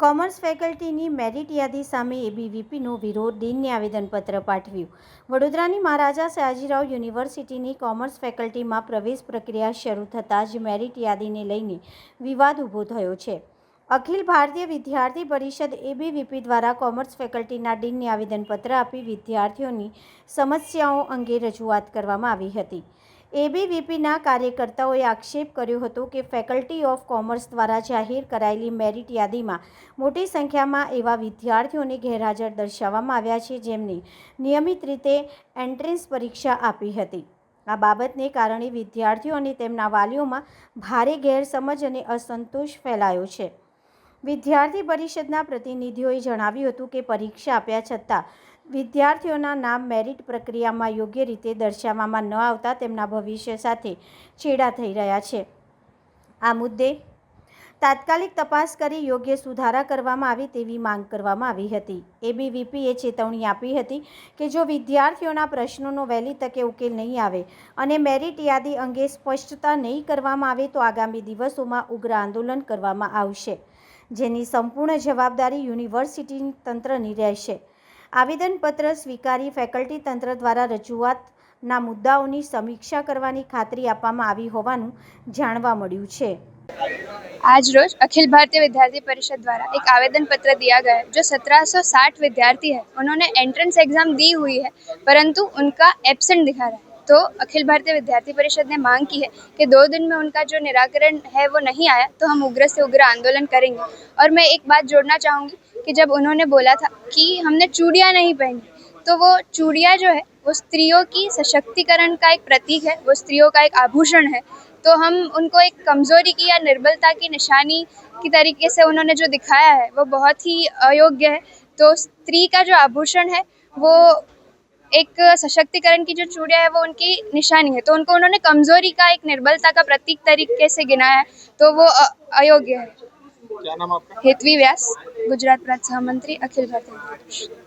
Commerce ફેકલ્ટીની merit યાદી સામે એબીવીપીનો વિરોધ ડીનને આવેદનપત્ર પાઠવ્યું. વડોદરાની મહારાજા સયાજીરાવ યુનિવર્સિટીની કોમર્સ ફેકલ્ટીમાં પ્રવેશ પ્રક્રિયા શરૂ થતાં જ મેરિટ યાદીને લઈને વિવાદ ઊભો થયો છે. અખિલ ભારતીય વિદ્યાર્થી પરિષદ એબીવીપી દ્વારા કોમર્સ ફેકલ્ટીના ડીનને આવેદનપત્ર આપી વિદ્યાર્થીઓની સમસ્યાઓ અંગે રજૂઆત કરવામાં આવી હતી. એબીવીપીના કાર્યકર્તાઓએ આક્ષેપ કર્યો હતો કે ફેકલ્ટી ઓફ કોમર્સ દ્વારા જાહેર કરાયેલી મેરિટ યાદીમાં મોટી સંખ્યામાં એવા વિદ્યાર્થીઓને ગેરહાજર દર્શાવવામાં આવ્યા છે જેમને નિયમિત રીતે એન્ટ્રન્સ પરીક્ષા આપી હતી. આ બાબતને કારણે વિદ્યાર્થીઓ અને તેમના વાલીઓમાં ભારે ગેરસમજ અને અસંતોષ ફેલાયો છે. વિદ્યાર્થી પરિષદના પ્રતિનિધિઓએ જણાવ્યું હતું કે પરીક્ષા આપ્યા છતાં વિદ્યાર્થીઓના નામ મેરિટ પ્રક્રિયામાં યોગ્ય રીતે દર્શાવવામાં ન આવતા તેમના ભવિષ્ય સાથે ચેડા થઈ રહ્યા છે. આ મુદ્દે તાત્કાલિક તપાસ કરી યોગ્ય સુધારા કરવામાં આવે તેવી માંગ કરવામાં આવી હતી. એબીવીપીએ ચેતવણી આપી હતી કે જો વિદ્યાર્થીઓના પ્રશ્નોનો વહેલી તકે ઉકેલ નહીં આવે અને મેરિટ યાદી અંગે સ્પષ્ટતા નહીં કરવામાં આવે તો આગામી દિવસોમાં ઉગ્ર આંદોલન કરવામાં આવશે, જેની સંપૂર્ણ જવાબદારી યુનિવર્સિટી તંત્રની રહેશે. આવેદનપત્ર સ્વીકારી ફેકલ્ટી તંત્ર દ્વારા રજૂઆતના મુદ્દાઓની સમીક્ષા કરવાની ખાતરી આપવામાં આવી હોવાનું જાણવા મળ્યું છે. आज रोज अखिल भारतीय विद्यार्थी परिषद द्वारा एक आवेदन पत्र दिया गया है जो 1760 विद्यार्थी है उन्होंने एंट्रेंस एग्जाम दी हुई है परंतु उनका एब्सेंट दिखा रहा है. तो अखिल भारतीय विद्यार्थी परिषद ने मांग की है कि 2 दिन में उनका जो निराकरण है वो नहीं आया तो हम उग्र से उग्र आंदोलन करेंगे. और मैं एक बात जोड़ना चाहूँगी कि जब उन्होंने बोला था कि हमने चूड़ियाँ नहीं पहनी तो वो चूड़ियाँ जो है वो स्त्रियों की सशक्तिकरण का एक प्रतीक है, वो स्त्रियों का एक आभूषण है. तो हम उनको एक कमज़ोरी की या निर्बलता की निशानी की तरीके से उन्होंने जो दिखाया है वो बहुत ही अयोग्य है. तो स्त्री का जो आभूषण है वो एक सशक्तिकरण की जो चूड़ियाँ है वो उनकी निशानी है, तो उनको उन्होंने कमज़ोरी का एक निर्बलता का प्रतीक तरीके से गिनाया है तो वो अयोग्य है. क्या नाम आपका? हेतवी व्यास, गुजरात प्रांत सहमंत्री, अखिल भारतीय विद्यार्थी परिषद.